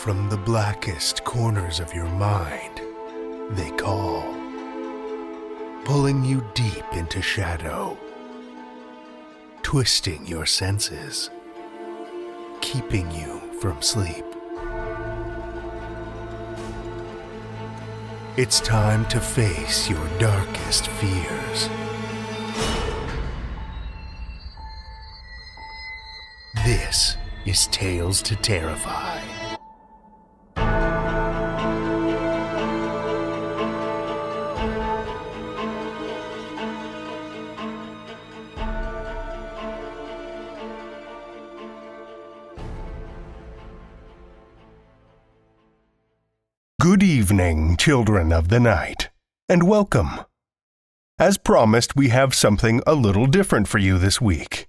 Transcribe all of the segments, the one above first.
from the blackest corners of your mind, they call, pulling you deep into shadow, twisting your senses, keeping you from sleep. It's time to face your darkest fears. This is Tales to Terrify. Good evening, children of the night, and welcome. As promised, we have something a little different for you this week.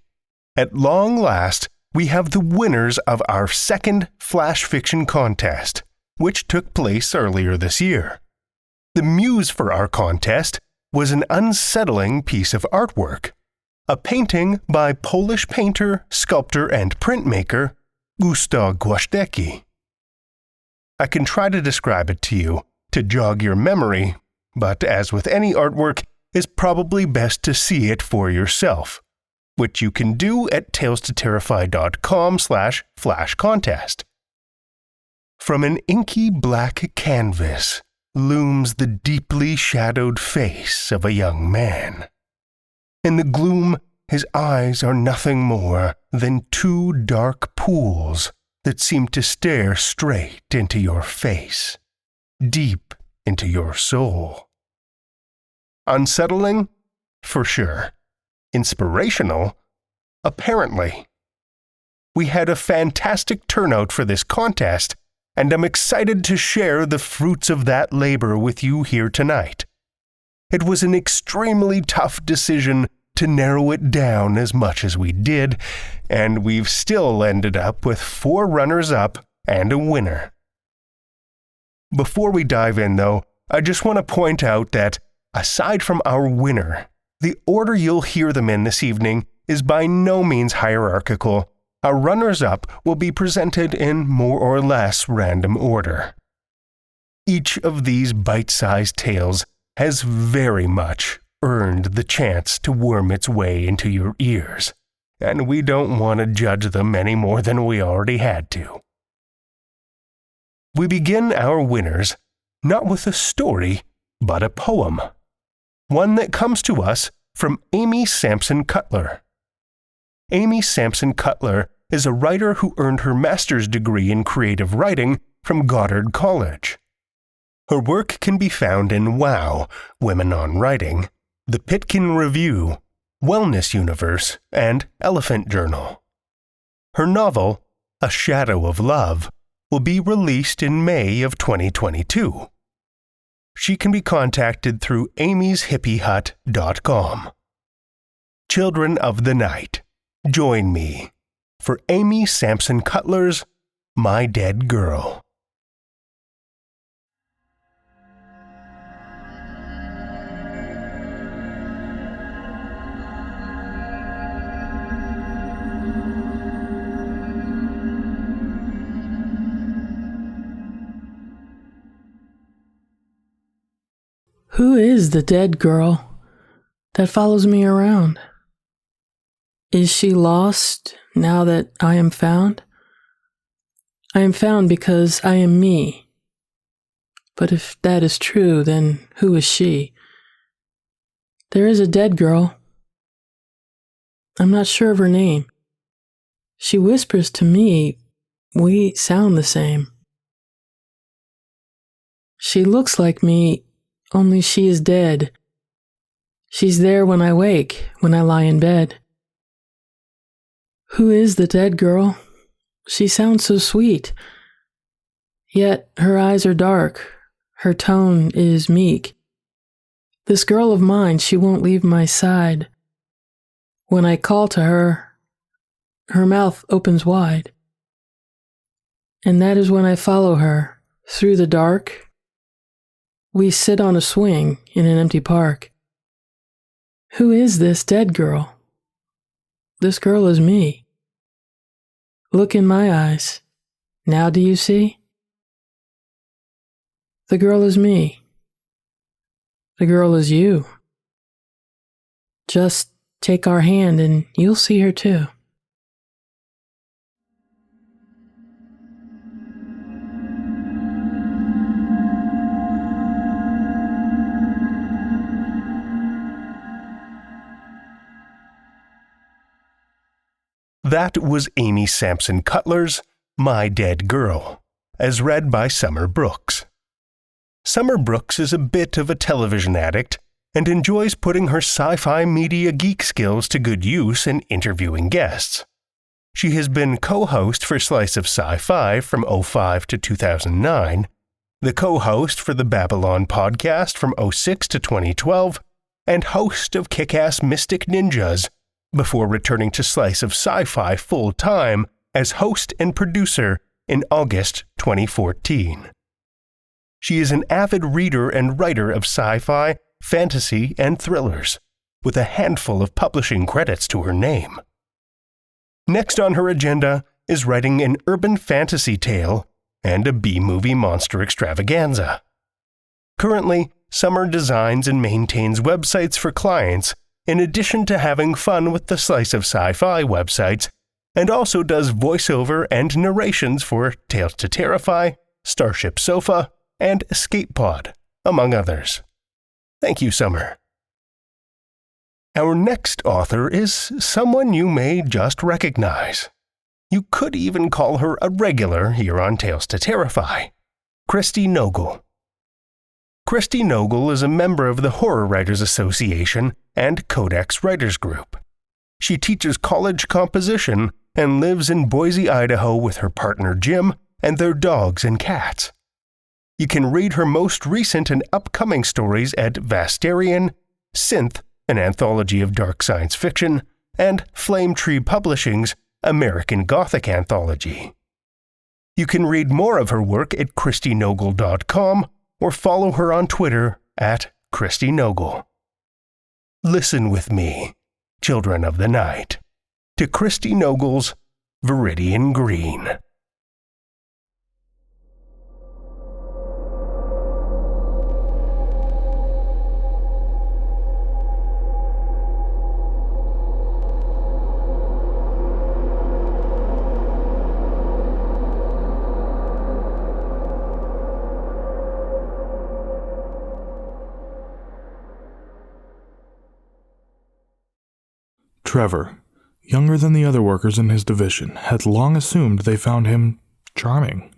At long last, we have the winners of our second flash fiction contest, which took place earlier this year. The muse for our contest was an unsettling piece of artwork, a painting by Polish painter, sculptor, and printmaker Gustaw Gwozdecki. I can try to describe it to you, to jog your memory, but as with any artwork, it's probably best to see it for yourself, which you can do at talestoterrify.com/flashcontest. From an inky black canvas looms the deeply shadowed face of a young man. In the gloom, his eyes are nothing more than two dark pools that seem to stare straight into your face, deep into your soul. Unsettling? For sure. Inspirational? Apparently. We had a fantastic turnout for this contest, and I'm excited to share the fruits of that labor with you here tonight. It was an extremely tough decision to narrow it down as much as we did, and we've still ended up with 4 runners-up and a winner. Before we dive in, though, I just want to point out that, aside from our winner, the order you'll hear them in this evening is by no means hierarchical. Our runners-up will be presented in more or less random order. Each of these bite-sized tales has very much earned the chance to worm its way into your ears, and we don't want to judge them any more than we already had to. We begin our winners not with a story, but a poem, one that comes to us from Amy Sampson-Cutler. Amy Sampson-Cutler is a writer who earned her master's degree in creative writing from Goddard College. Her work can be found in WOW, Women on Writing, The Pitkin Review, Wellness Universe, and Elephant Journal. Her novel, A Shadow of Love, will be released in May of 2022. She can be contacted through amyshippiehut.com. Children of the night, join me for Amy Sampson-Cutler's My Dead Girl. Who is the dead girl that follows me around? Is she lost now that I am found? I am found because I am me. But if that is true, then who is she? There is a dead girl. I'm not sure of her name. She whispers to me, we sound the same. She looks like me, only she is dead. She's there when I wake, when I lie in bed. Who is the dead girl? She sounds so sweet. Yet her eyes are dark, her tone is meek. This girl of mine, she won't leave my side. When I call to her, her mouth opens wide. And that is when I follow her, through the dark. We sit on a swing in an empty park. Who is this dead girl? This girl is me. Look in my eyes. Now do you see? The girl is me. The girl is you. Just take our hand and you'll see her too. That was Amy Sampson-Cutler's My Dead Girl, as read by Summer Brooks. Summer Brooks is a bit of a television addict and enjoys putting her sci-fi media geek skills to good use in interviewing guests. She has been co-host for Slice of Sci-Fi from 2005 to 2009, the co-host for the Babylon podcast from 2006 to 2012, and host of Kick-Ass Mystic Ninjas, before returning to Slice of Sci-Fi full-time as host and producer in August 2014. She is an avid reader and writer of sci-fi, fantasy, and thrillers, with a handful of publishing credits to her name. Next on her agenda is writing an urban fantasy tale and a B-movie monster extravaganza. Currently, Summer designs and maintains websites for clients in addition to having fun with the Slice of Sci-Fi websites, and also does voiceover and narrations for Tales to Terrify, Starship Sofa, and Escape Pod, among others. Thank you, Summer. Our next author is someone you may just recognize. You could even call her a regular here on Tales to Terrify, Christi Nogle. Christi Nogle is a member of the Horror Writers Association and Codex Writers Group. She teaches college composition and lives in Boise, Idaho with her partner Jim and their dogs and cats. You can read her most recent and upcoming stories at Vastarian, Synth, an anthology of dark science fiction, and Flame Tree Publishing's American Gothic Anthology. You can read more of her work at christinogle.com or follow her on Twitter at Christi Nogle. Listen with me, children of the night, to Christi Nogle's Viridian Green. Trevor, younger than the other workers in his division, had long assumed they found him charming.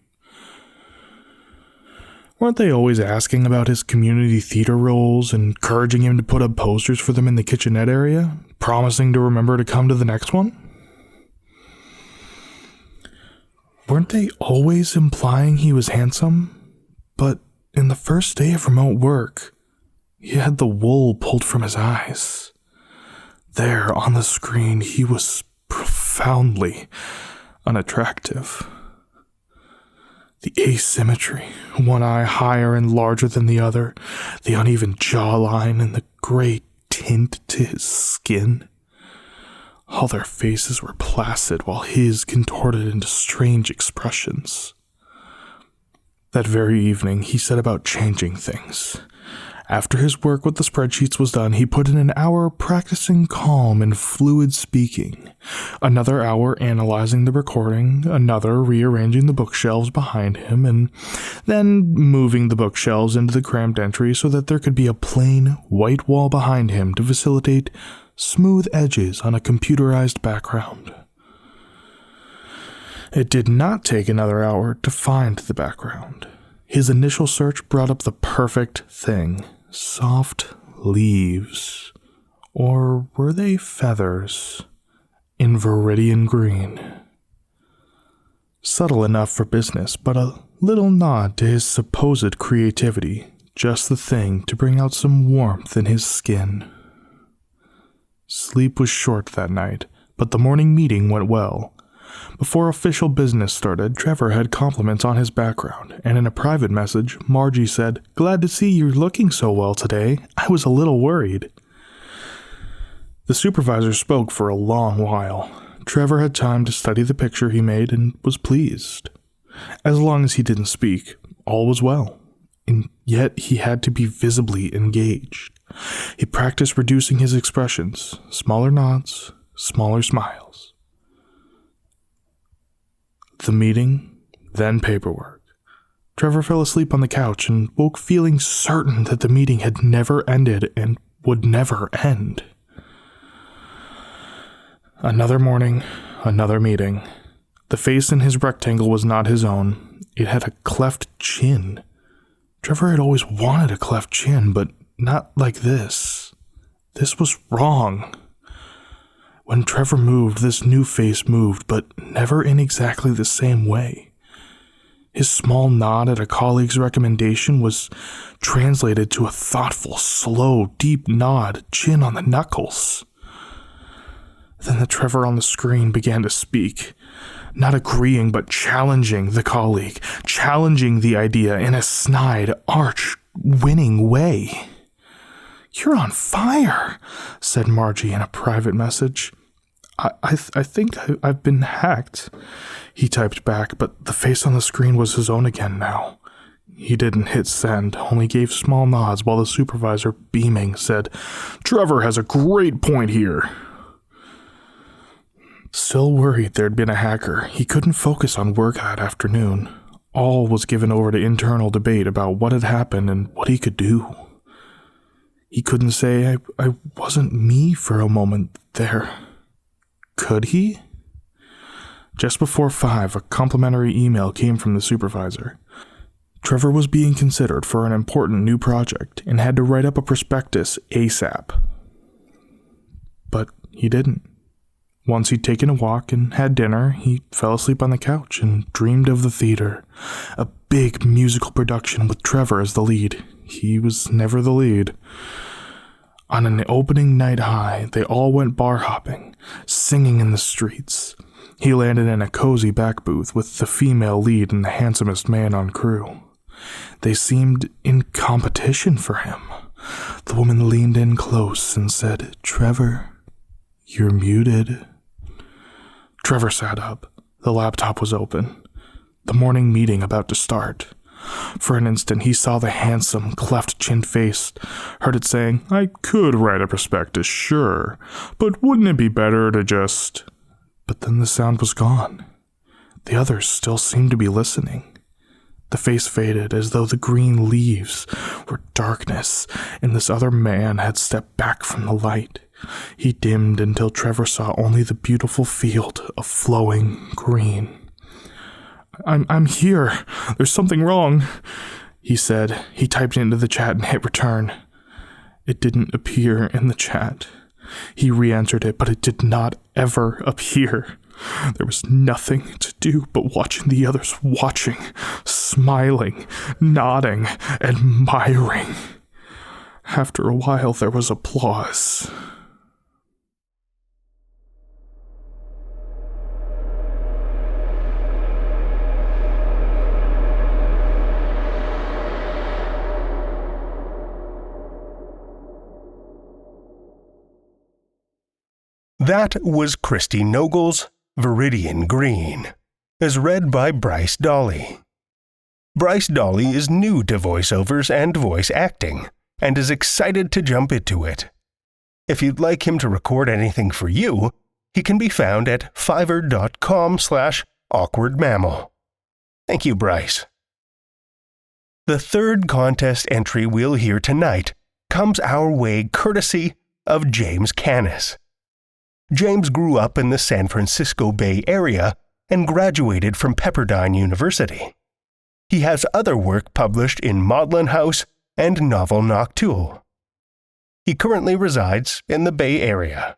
Weren't they always asking about his community theater roles, encouraging him to put up posters for them in the kitchenette area, promising to remember to come to the next one? Weren't they always implying he was handsome? But in the first day of remote work, he had the wool pulled from his eyes. There, on the screen, he was profoundly unattractive. The asymmetry, one eye higher and larger than the other, the uneven jawline, and the gray tint to his skin. All their faces were placid, while his contorted into strange expressions. That very evening, he set about changing things. After his work with the spreadsheets was done, he put in an hour practicing calm and fluid speaking, another hour analyzing the recording, another rearranging the bookshelves behind him, and then moving the bookshelves into the cramped entry so that there could be a plain, white wall behind him to facilitate smooth edges on a computerized background. It did not take another hour to find the background. His initial search brought up the perfect thing. Soft leaves. Or were they feathers? In Viridian green. Subtle enough for business, but a little nod to his supposed creativity. Just the thing to bring out some warmth in his skin. Sleep was short that night, but the morning meeting went well. Before official business started, Trevor had compliments on his background, and in a private message, Margie said, "Glad to see you're looking so well today. I was a little worried." The supervisor spoke for a long while. Trevor had time to study the picture he made and was pleased. As long as he didn't speak, all was well. and yet he had to be visibly engaged. He practiced reducing his expressions, smaller nods, smaller smiles. The meeting, then paperwork. Trevor fell asleep on the couch and woke feeling certain that the meeting had never ended and would never end. Another morning, another meeting. The face in his rectangle was not his own. It had a cleft chin. Trevor had always wanted a cleft chin, but not like this. This was wrong. When Trevor moved, this new face moved, but never in exactly the same way. His small nod at a colleague's recommendation was translated to a thoughtful, slow, deep nod, chin on the knuckles. Then the Trevor on the screen began to speak, not agreeing but challenging the colleague, challenging the idea in a snide, arch, winning way. "You're on fire," said Margie in a private message. I think I've been hacked," he typed back, but the face on the screen was his own again now. He didn't hit send, only gave small nods while the supervisor, beaming, said, "Trevor has a great point here." Still worried there'd been a hacker, he couldn't focus on work that afternoon. All was given over to internal debate about what had happened and what he could do. He couldn't say, I wasn't me for a moment there. Could he? Just before 5, a complimentary email came from the supervisor. Trevor was being considered for an important new project and had to write up a prospectus ASAP. But he didn't. Once he'd taken a walk and had dinner, he fell asleep on the couch and dreamed of the theater. A big musical production with Trevor as the lead. He was never the lead. On an opening night high, they all went bar hopping, singing in the streets. He landed in a cozy back booth with the female lead and the handsomest man on crew. They seemed in competition for him. The woman leaned in close and said, "Trevor, you're muted." Trevor sat up. The laptop was open. The morning meeting about to start. For an instant, he saw the handsome, cleft-chinned face, heard it saying, "I could write a prospectus, sure, but wouldn't it be better to just..." But then the sound was gone. The others still seemed to be listening. The face faded as though the green leaves were darkness, and this other man had stepped back from the light. He dimmed until Trevor saw only the beautiful field of flowing green. I'm here. There's something wrong," he said. He typed into the chat and hit return. It didn't appear in the chat. He re-answered it, but it did not ever appear. There was nothing to do but watching the others watching, smiling, nodding, admiring. After a while, there was applause. That was Christi Nogle's Viridian Green, as read by Bryce Dahle. Bryce Dahle is new to voiceovers and voice acting, and is excited to jump into it. If you'd like him to record anything for you, he can be found at fiverr.com/awkwardmammal. Thank you, Bryce. The third contest entry we'll hear tonight comes our way courtesy of James Cannice. James grew up in the San Francisco Bay Area and graduated from Pepperdine University. He has other work published in Maudlin House and Novel Noctule. He currently resides in the Bay Area.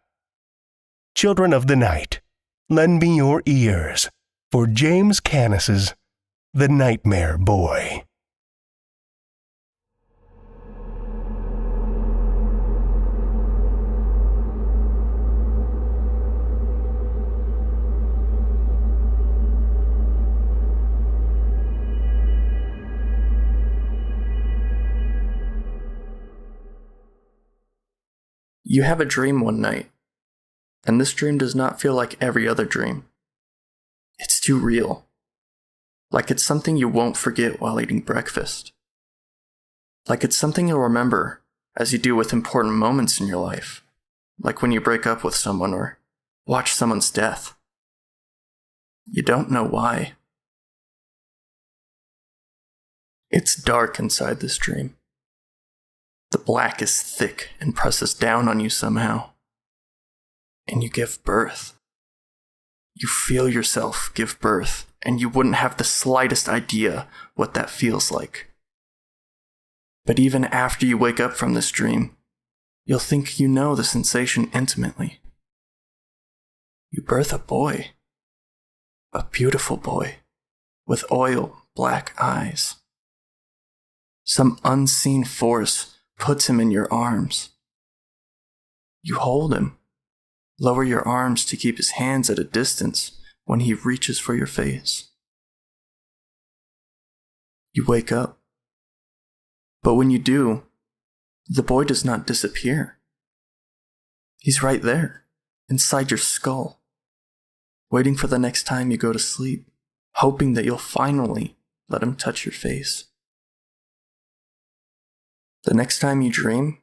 Children of the Night, lend me your ears for James Cannice's The Nightmare Boy. You have a dream one night, and this dream does not feel like every other dream. It's too real. Like it's something you won't forget while eating breakfast. Like it's something you'll remember, as you do with important moments in your life, like when you break up with someone or watch someone's death. You don't know why. It's dark inside this dream. The black is thick and presses down on you somehow. And you give birth. You feel yourself give birth, and you wouldn't have the slightest idea what that feels like. But even after you wake up from this dream, you'll think you know the sensation intimately. You birth a boy. A beautiful boy, with oil black eyes. Some unseen force puts him in your arms. You hold him, lower your arms to keep his hands at a distance when he reaches for your face. You wake up. But when you do, the boy does not disappear. He's right there, inside your skull, waiting for the next time you go to sleep, hoping that you'll finally let him touch your face. The next time you dream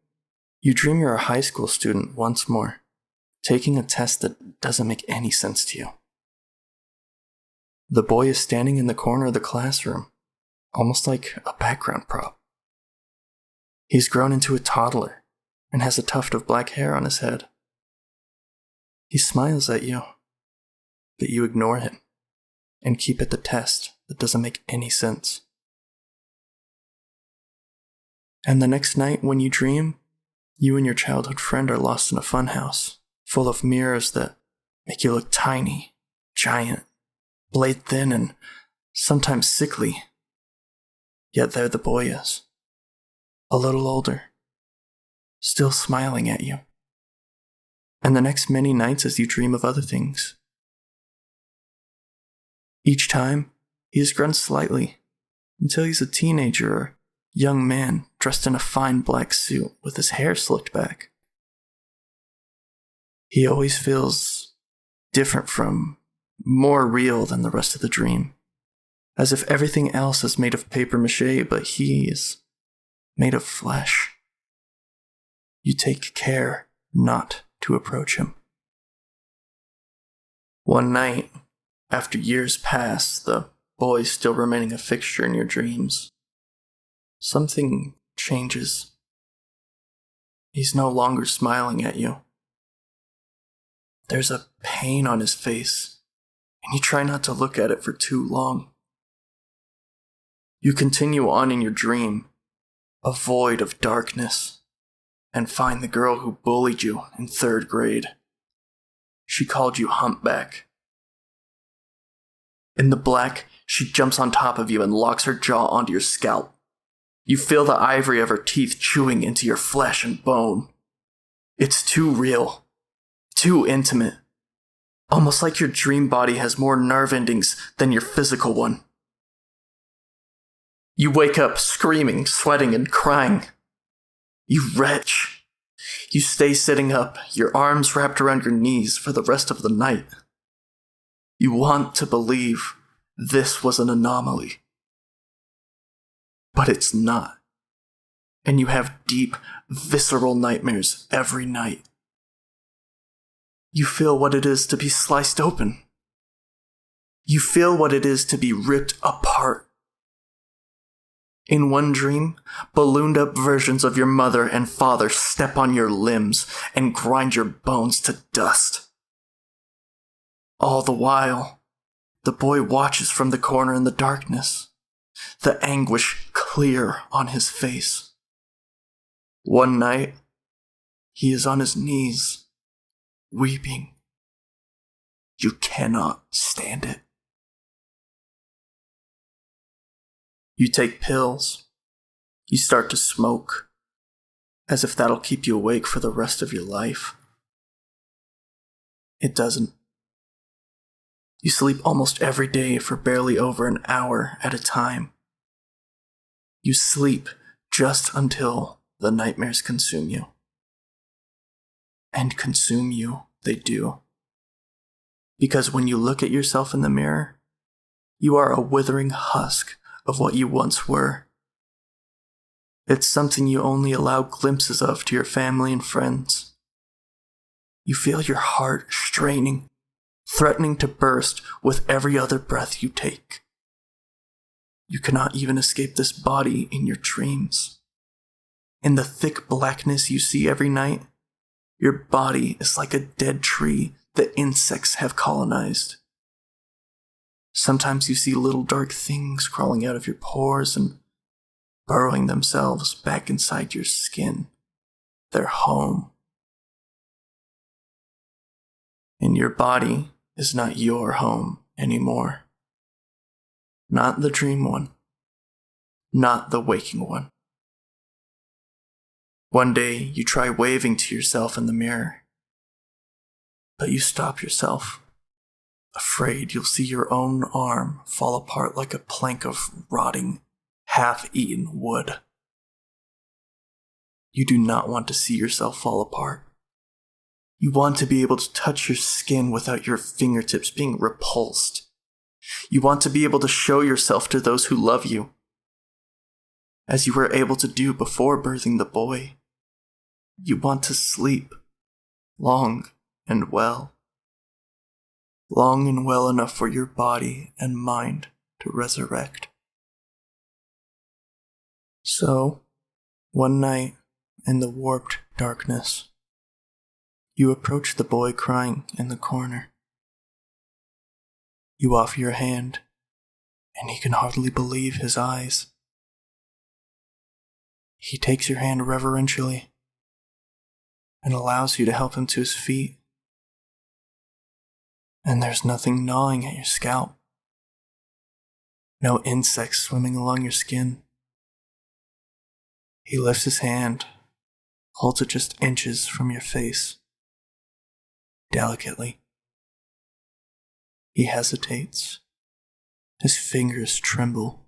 you're a high school student once more, taking a test that doesn't make any sense to you. The boy is standing in the corner of the classroom, almost like a background prop. He's grown into a toddler and has a tuft of black hair on his head. He smiles at you, but you ignore him and keep at the test that doesn't make any sense. And the next night when you dream, you and your childhood friend are lost in a funhouse full of mirrors that make you look tiny, giant, blade thin, and sometimes sickly. Yet there the boy is, a little older, still smiling at you. And the next many nights as you dream of other things. Each time, he has grown slightly, until he's a teenager or young man dressed in a fine black suit with his hair slicked back. He always feels different from, more real than the rest of the dream, as if everything else is made of papier-mâché, but he is made of flesh. You take care not to approach him. One night, after years pass, the boy still remaining a fixture in your dreams, something changes. He's no longer smiling at you. There's a pain on his face, and you try not to look at it for too long. You continue on in your dream, a void of darkness, and find the girl who bullied you in 3rd grade. She called you humpback. In the black, she jumps on top of you and locks her jaw onto your scalp. You feel the ivory of her teeth chewing into your flesh and bone. It's too real, too intimate, almost like your dream body has more nerve endings than your physical one. You wake up screaming, sweating, and crying. You wretch. You stay sitting up, your arms wrapped around your knees for the rest of the night. You want to believe this was an anomaly. But it's not. And you have deep, visceral nightmares every night. You feel what it is to be sliced open. You feel what it is to be ripped apart. In one dream, ballooned up versions of your mother and father step on your limbs and grind your bones to dust. All the while, the boy watches from the corner in the darkness, the anguish clear on his face. One night, he is on his knees, weeping. You cannot stand it. You take pills. You start to smoke, as if that'll keep you awake for the rest of your life. It doesn't. You sleep almost every day for barely over an hour at a time. You sleep just until the nightmares consume you. And consume you, they do. Because when you look at yourself in the mirror, you are a withering husk of what you once were. It's something you only allow glimpses of to your family and friends. You feel your heart straining, threatening to burst with every other breath you take. You cannot even escape this body in your dreams. In the thick blackness you see every night, your body is like a dead tree that insects have colonized. Sometimes you see little dark things crawling out of your pores and burrowing themselves back inside your skin, their home. And your body is not your home anymore. Not the dream one. Not the waking one. One day you try waving to yourself in the mirror, but you stop yourself, afraid you'll see your own arm fall apart like a plank of rotting, half-eaten wood. You do not want to see yourself fall apart. You want to be able to touch your skin without your fingertips being repulsed. You want to be able to show yourself to those who love you, as you were able to do before birthing the boy. You want to sleep, long and well. Long and well enough for your body and mind to resurrect. So, one night in the warped darkness, you approach the boy crying in the corner. You offer your hand, and he can hardly believe his eyes. He takes your hand reverentially and allows you to help him to his feet. And there's nothing gnawing at your scalp. No insects swimming along your skin. He lifts his hand, holds it just inches from your face. Delicately. He hesitates. His fingers tremble.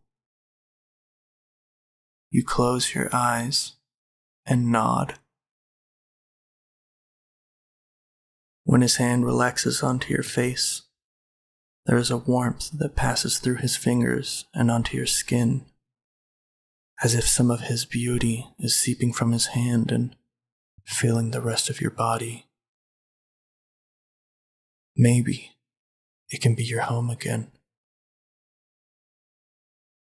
You close your eyes and nod. When his hand relaxes onto your face, there is a warmth that passes through his fingers and onto your skin, as if some of his beauty is seeping from his hand and filling the rest of your body. Maybe it can be your home again.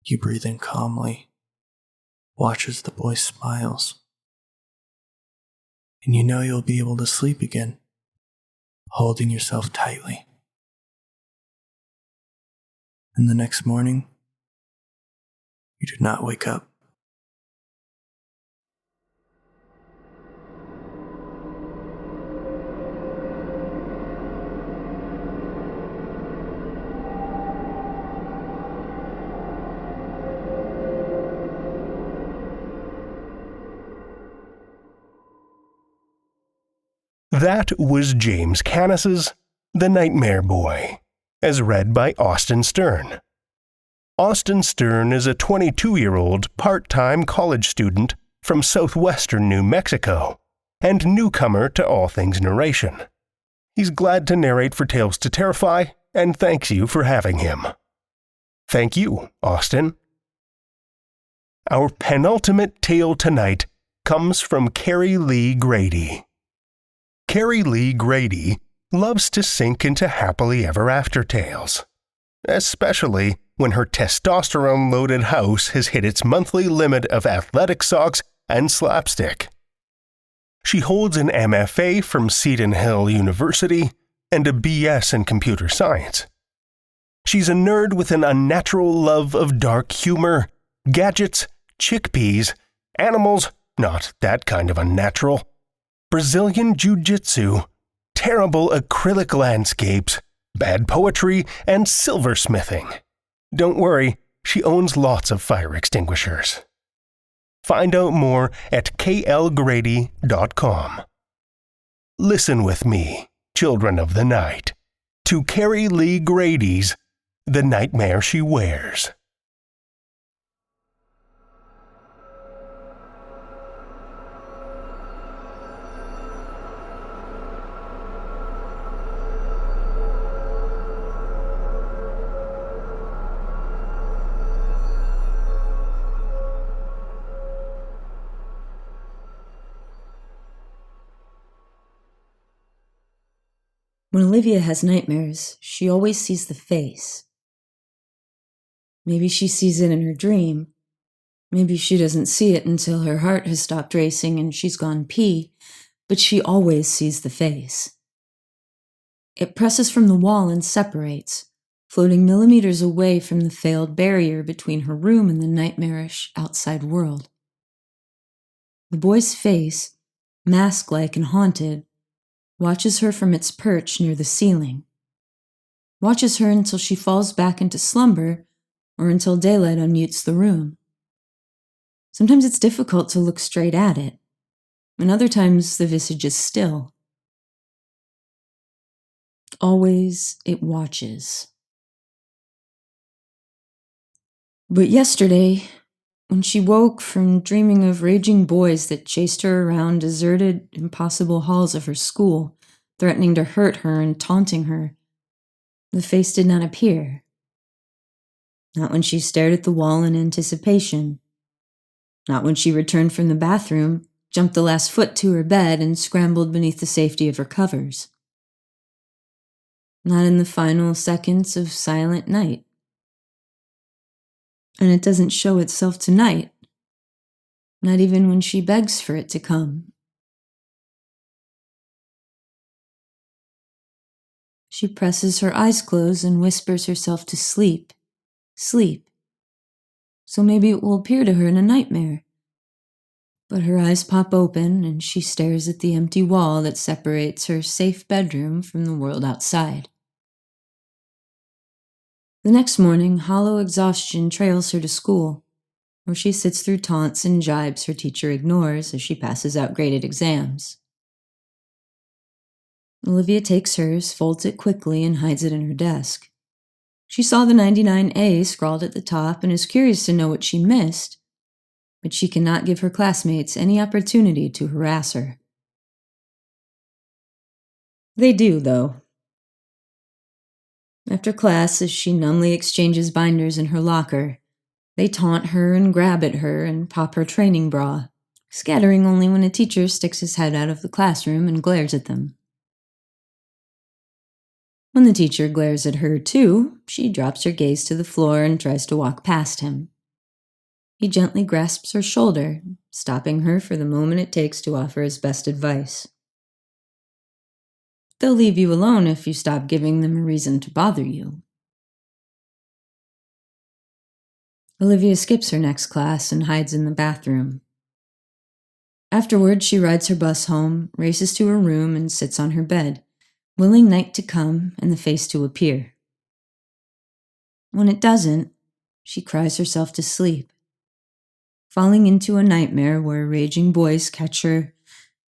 You breathe in calmly, watch as the boy smiles, and you know you'll be able to sleep again, holding yourself tightly. And the next morning, you do not wake up. That was James Cannice's The Nightmare Boy, as read by Austin Stern. Austin Stern is a 22-year-old part-time college student from southwestern New Mexico and newcomer to all things narration. He's glad to narrate for Tales to Terrify and thanks you for having him. Thank you, Austin. Our penultimate tale tonight comes from Kerri-Leigh Grady. Kerri-Leigh Grady loves to sink into happily ever after tales, especially when her testosterone-loaded house has hit its monthly limit of athletic socks and slapstick. She holds an MFA from Seton Hill University and a BS in computer science. She's a nerd with an unnatural love of dark humor, gadgets, chickpeas, animals, not that kind of unnatural, Brazilian jiu-jitsu, terrible acrylic landscapes, bad poetry, and silversmithing. Don't worry, she owns lots of fire extinguishers. Find out more at klgrady.com. Listen with me, children of the night, to Kerri-Leigh Grady's The Nightmare She Wears. When Olivia has nightmares, she always sees the face. Maybe she sees it in her dream. Maybe she doesn't see it until her heart has stopped racing and she's gone pee, but she always sees the face. It presses from the wall and separates, floating millimeters away from the failed barrier between her room and the nightmarish outside world. The boy's face, mask-like and haunted, watches her from its perch near the ceiling. Watches her until she falls back into slumber or until daylight unmutes the room. Sometimes it's difficult to look straight at it, and other times the visage is still. Always it watches. But yesterday, when she woke from dreaming of raging boys that chased her around deserted, impossible halls of her school, threatening to hurt her and taunting her, the face did not appear. Not when she stared at the wall in anticipation. Not when she returned from the bathroom, jumped the last foot to her bed, and scrambled beneath the safety of her covers. Not in the final seconds of silent night. And it doesn't show itself tonight, not even when she begs for it to come. She presses her eyes closed and whispers herself to sleep, sleep. So maybe it will appear to her in a nightmare. But her eyes pop open and she stares at the empty wall that separates her safe bedroom from the world outside. The next morning, hollow exhaustion trails her to school, where she sits through taunts and jibes her teacher ignores as she passes out graded exams. Olivia takes hers, folds it quickly, and hides it in her desk. She saw the 99A scrawled at the top and is curious to know what she missed, but she cannot give her classmates any opportunity to harass her. They do, though. After class, as she numbly exchanges binders in her locker, they taunt her and grab at her and pop her training bra, scattering only when a teacher sticks his head out of the classroom and glares at them. When the teacher glares at her, too, she drops her gaze to the floor and tries to walk past him. He gently grasps her shoulder, stopping her for the moment it takes to offer his best advice. They'll leave you alone if you stop giving them a reason to bother you. Olivia skips her next class and hides in the bathroom. Afterward, she rides her bus home, races to her room, and sits on her bed, willing night to come and the face to appear. When it doesn't, she cries herself to sleep, falling into a nightmare where raging boys catch her,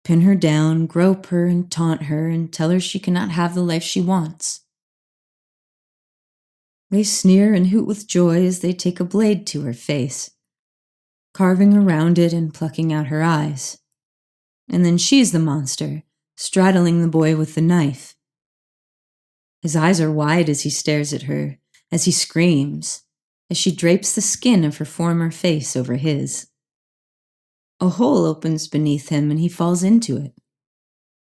pin her down, grope her, and taunt her, and tell her she cannot have the life she wants. They sneer and hoot with joy as they take a blade to her face, carving around it and plucking out her eyes. And then she's the monster, straddling the boy with the knife. His eyes are wide as he stares at her, as he screams, as she drapes the skin of her former face over his. A hole opens beneath him and he falls into it.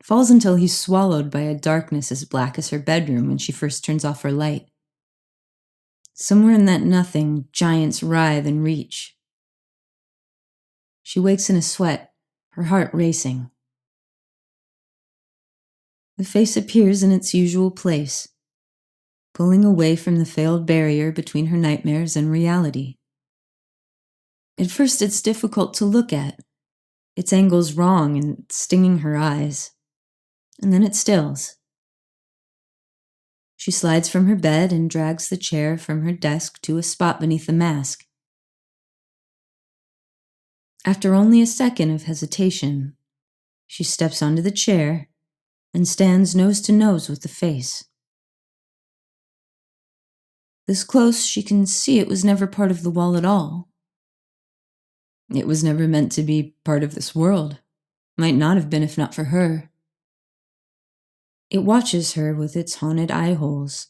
Falls until he's swallowed by a darkness as black as her bedroom when she first turns off her light. Somewhere in that nothing, giants writhe and reach. She wakes in a sweat, her heart racing. The face appears in its usual place, pulling away from the failed barrier between her nightmares and reality. At first it's difficult to look at. Its angle's wrong and stinging her eyes. And then it stills. She slides from her bed and drags the chair from her desk to a spot beneath the mask. After only a second of hesitation, she steps onto the chair and stands nose to nose with the face. This close, she can see it was never part of the wall at all. It was never meant to be part of this world. Might not have been if not for her. It watches her with its haunted eye holes,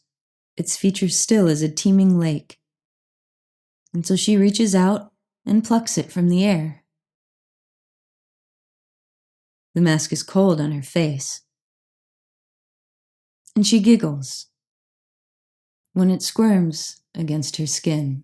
its features still as a teeming lake, until she reaches out and plucks it from the air. The mask is cold on her face. and she giggles when it squirms against her skin.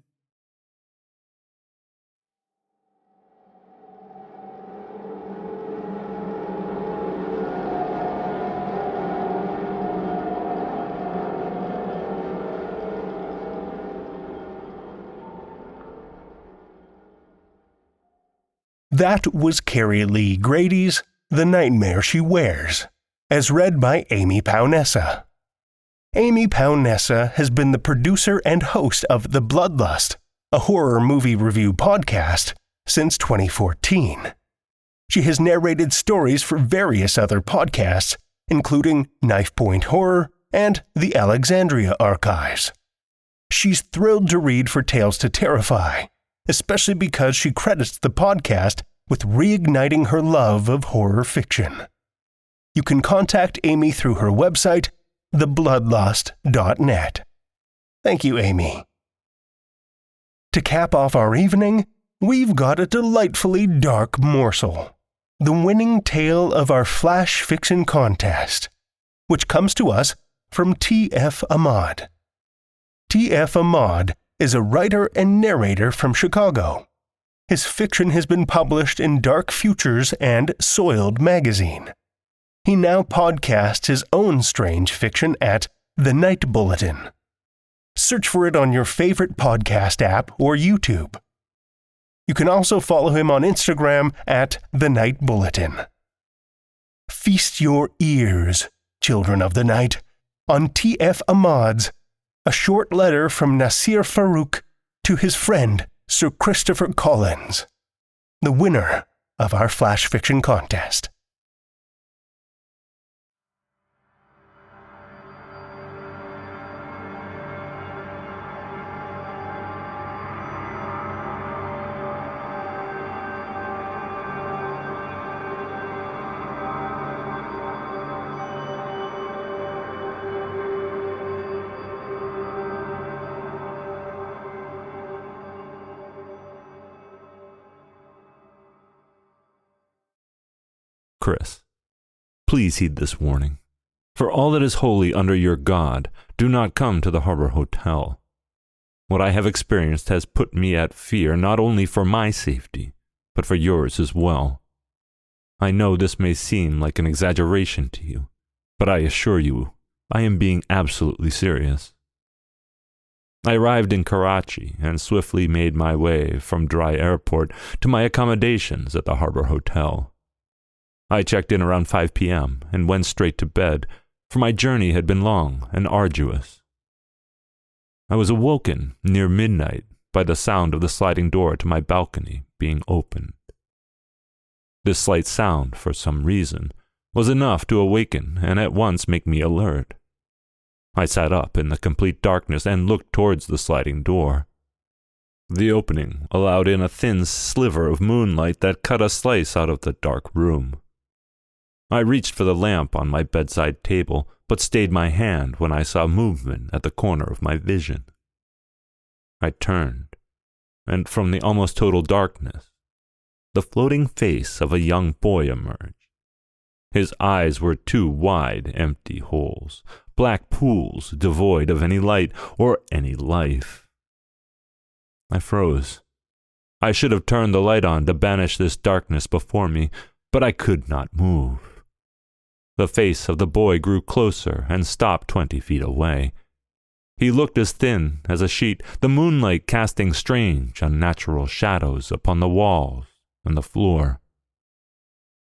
That was Kerri-Leigh Grady's The Nightmare She Wears, as read by Amy Paonessa. Amy Paonessa has been the producer and host of The Bloodlust, a horror movie review podcast, since 2014. She has narrated stories for various other podcasts, including Knife Point Horror and The Alexandria Archives. She's thrilled to read for Tales to Terrify, especially because she credits the podcast with reigniting her love of horror fiction. You can contact Amy through her website, thebloodlust.net. Thank you, Amy. To cap off our evening, we've got a delightfully dark morsel, the winning tale of our flash fiction contest, which comes to us from T.F. Ahmad. T.F. Ahmad is a writer and narrator from Chicago. His fiction has been published in Dark Futures and Soiled magazine. He now podcasts his own strange fiction at The Night Bulletin. Search for it on your favorite podcast app or YouTube. You can also follow him on Instagram at The Night Bulletin. Feast your ears, children of the night, on T.F. Ahmad's A Short Letter from Nasir Farooq to his friend Sir Christopher Collins, the winner of our flash fiction contest. Chris, please heed this warning. For all that is holy under your God, do not come to the Harbor Hotel. What I have experienced has put me at fear not only for my safety, but for yours as well. I know this may seem like an exaggeration to you, but I assure you I am being absolutely serious. I arrived in Karachi and swiftly made my way from Dry Airport to my accommodations at the Harbor Hotel. I checked in around 5 p.m. and went straight to bed, for my journey had been long and arduous. I was awoken near midnight by the sound of the sliding door to my balcony being opened. This slight sound, for some reason, was enough to awaken and at once make me alert. I sat up in the complete darkness and looked towards the sliding door. The opening allowed in a thin sliver of moonlight that cut a slice out of the dark room. I reached for the lamp on my bedside table, but stayed my hand when I saw movement at the corner of my vision. I turned, and from the almost total darkness, the floating face of a young boy emerged. His eyes were two wide, empty holes, black pools devoid of any light or any life. I froze. I should have turned the light on to banish this darkness before me, but I could not move. The face of the boy grew closer and stopped 20 feet away. He looked as thin as a sheet, the moonlight casting strange, unnatural shadows upon the walls and the floor.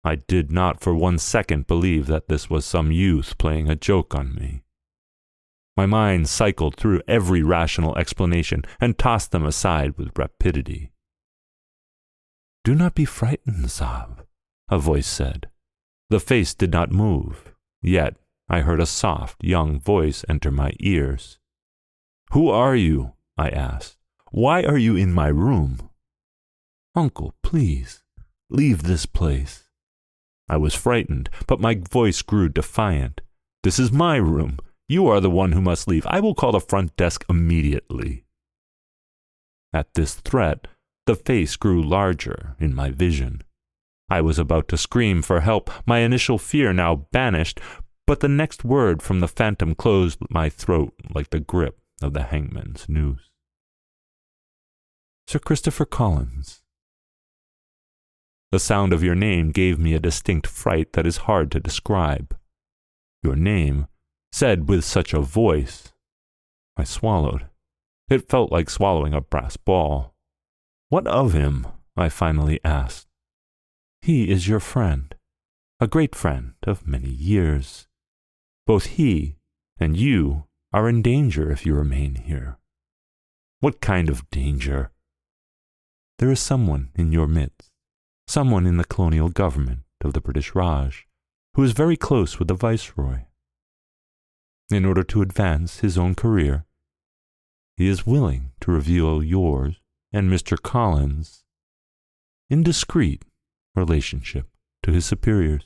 I did not for 1 second believe that this was some youth playing a joke on me. My mind cycled through every rational explanation and tossed them aside with rapidity. "Do not be frightened, Zab," a voice said. The face did not move, yet I heard a soft, young voice enter my ears. "Who are you?" I asked. "Why are you in my room?" "Uncle, please, leave this place." I was frightened, but my voice grew defiant. "This is my room. You are the one who must leave. I will call the front desk immediately." At this threat, the face grew larger in my vision. I was about to scream for help, my initial fear now banished, but the next word from the phantom closed my throat like the grip of the hangman's noose. Sir Christopher Collins. The sound of your name gave me a distinct fright that is hard to describe. Your name, said with such a voice, I swallowed. It felt like swallowing a brass ball. What of him? I finally asked. He is your friend, a great friend of many years. Both he and you are in danger if you remain here. What kind of danger? There is someone in your midst, someone in the colonial government of the British Raj, who is very close with the Viceroy. In order to advance his own career, he is willing to reveal yours and Mr. Collins' indiscreet relationship to his superiors.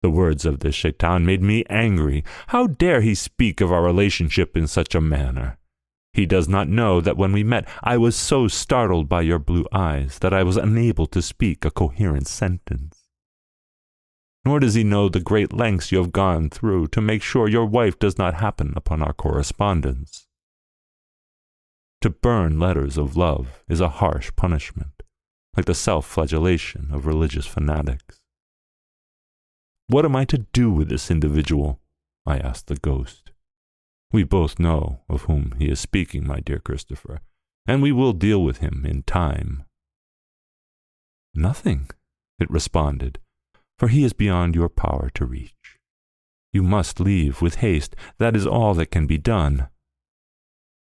The words of this shaitan made me angry. How dare he speak of our relationship in such a manner? He does not know that when we met, I was so startled by your blue eyes that I was unable to speak a coherent sentence. Nor does he know the great lengths you have gone through to make sure your wife does not happen upon our correspondence. To burn letters of love is a harsh punishment, like the self-flagellation of religious fanatics. What am I to do with this individual? I asked the ghost. We both know of whom he is speaking, my dear Christopher, and we will deal with him in time. Nothing, it responded, for he is beyond your power to reach. You must leave with haste. That is all that can be done.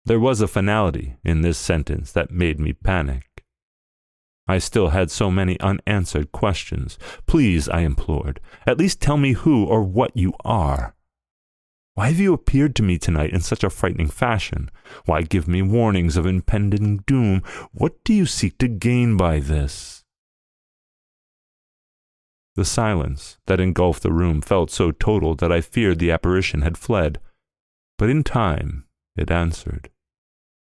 There was a finality in this sentence that made me panic. I still had so many unanswered questions. Please, I implored, at least tell me who or what you are. Why have you appeared to me tonight in such a frightening fashion? Why give me warnings of impending doom? What do you seek to gain by this? The silence that engulfed the room felt so total that I feared the apparition had fled, but in time it answered.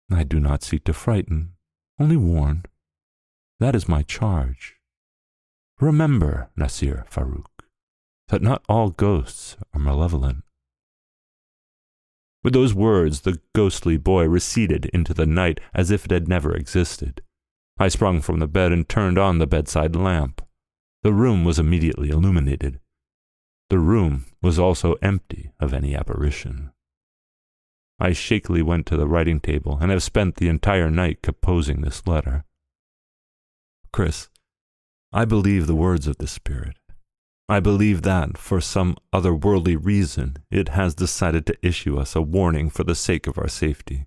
I do not seek to frighten, only warn. That is my charge. Remember, Nasir Farooq, that not all ghosts are malevolent. With those words, the ghostly boy receded into the night as if it had never existed. I sprung from the bed and turned on the bedside lamp. The room was immediately illuminated. The room was also empty of any apparition. I shakily went to the writing table and have spent the entire night composing this letter. Chris, I believe the words of the Spirit. I believe that, for some otherworldly reason, it has decided to issue us a warning for the sake of our safety.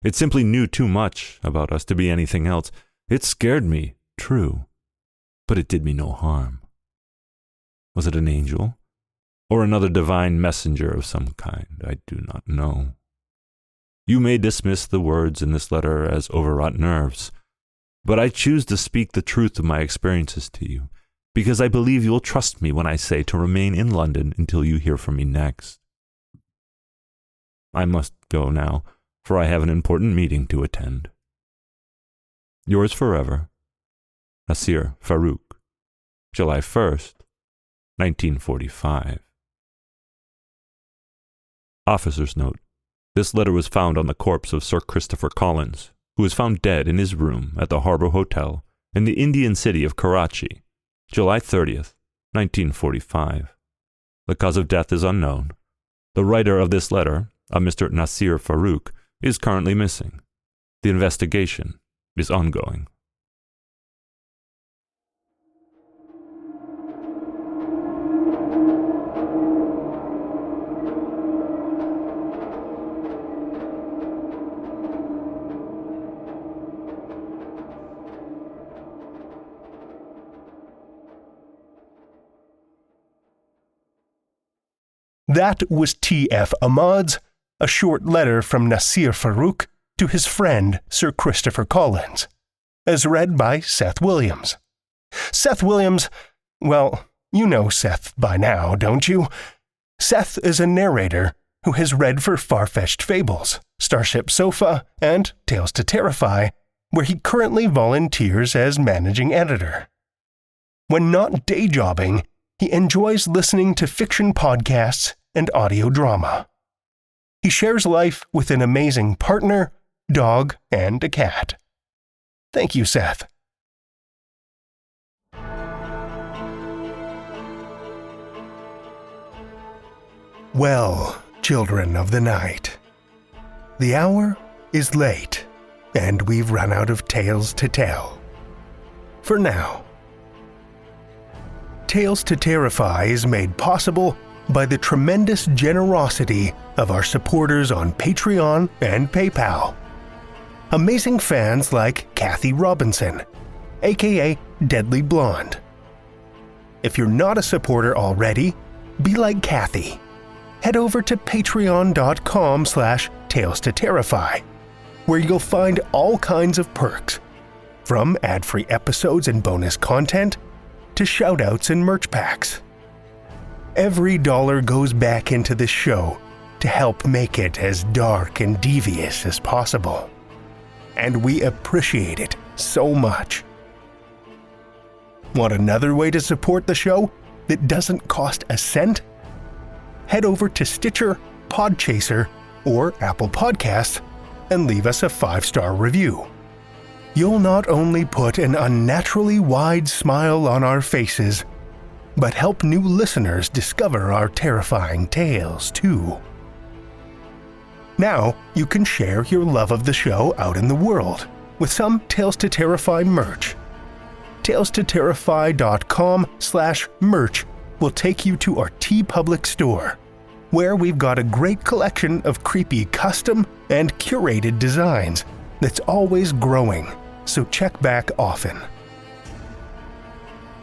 It simply knew too much about us to be anything else. It scared me, true, but it did me no harm. Was it an angel? Or another divine messenger of some kind? I do not know. You may dismiss the words in this letter as overwrought nerves, but I choose to speak the truth of my experiences to you, because I believe you will trust me when I say to remain in London until you hear from me next. I must go now, for I have an important meeting to attend. Yours forever, Nasir Farooq, July 1st, 1945. Officer's note. This letter was found on the corpse of Sir Christopher Collins, who was found dead in his room at the Harbour Hotel in the Indian city of Karachi, July 30th, 1945. The cause of death is unknown. The writer of this letter, a Mr. Nasir Farooq, is currently missing. The investigation is ongoing. That was T.F. Ahmad's A Short Letter from Nasir Farooq to his friend Sir Christopher Collins, as read by Seth Williams. Seth Williams, well, you know Seth by now, don't you? Seth is a narrator who has read for Far-Fetched Fables, Starship Sofa, and Tales to Terrify, where he currently volunteers as managing editor. When not day jobbing, he enjoys listening to fiction podcasts and audio drama. He shares life with an amazing partner, dog, and a cat. Thank you, Seth. Well, children of the night, the hour is late, and we've run out of tales to tell. For now. Tales to Terrify is made possible by the tremendous generosity of our supporters on Patreon and PayPal. Amazing fans like Kathy Robinson, aka Deadly Blonde. If you're not a supporter already, be like Kathy. Head over to patreon.com/Tales to Terrify, where you'll find all kinds of perks, from ad-free episodes and bonus content to shoutouts and merch packs. Every dollar goes back into the show to help make it as dark and devious as possible. And we appreciate it so much. Want another way to support the show that doesn't cost a cent? Head over to Stitcher, Podchaser, or Apple Podcasts and leave us a 5-star review. You'll not only put an unnaturally wide smile on our faces, but help new listeners discover our terrifying tales too. Now you can share your love of the show out in the world with some Tales to Terrify merch. TalesToTerrify.com/merch will take you to our TeePublic store, where we've got a great collection of creepy custom and curated designs that's always growing, so check back often.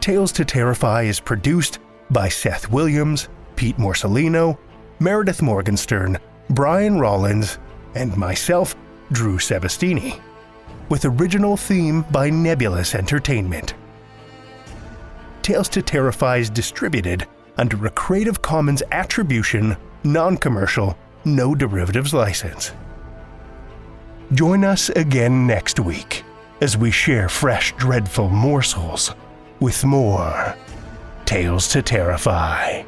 Tales to Terrify is produced by Seth Williams, Pete Morcellino, Meredith Morgenstern, Brian Rollins, and myself, Drew Sebastini, with original theme by Nebulous Entertainment. Tales to Terrify is distributed under a Creative Commons Attribution, Non-Commercial, No Derivatives license. Join us again next week as we share fresh, dreadful morsels with more Tales to Terrify.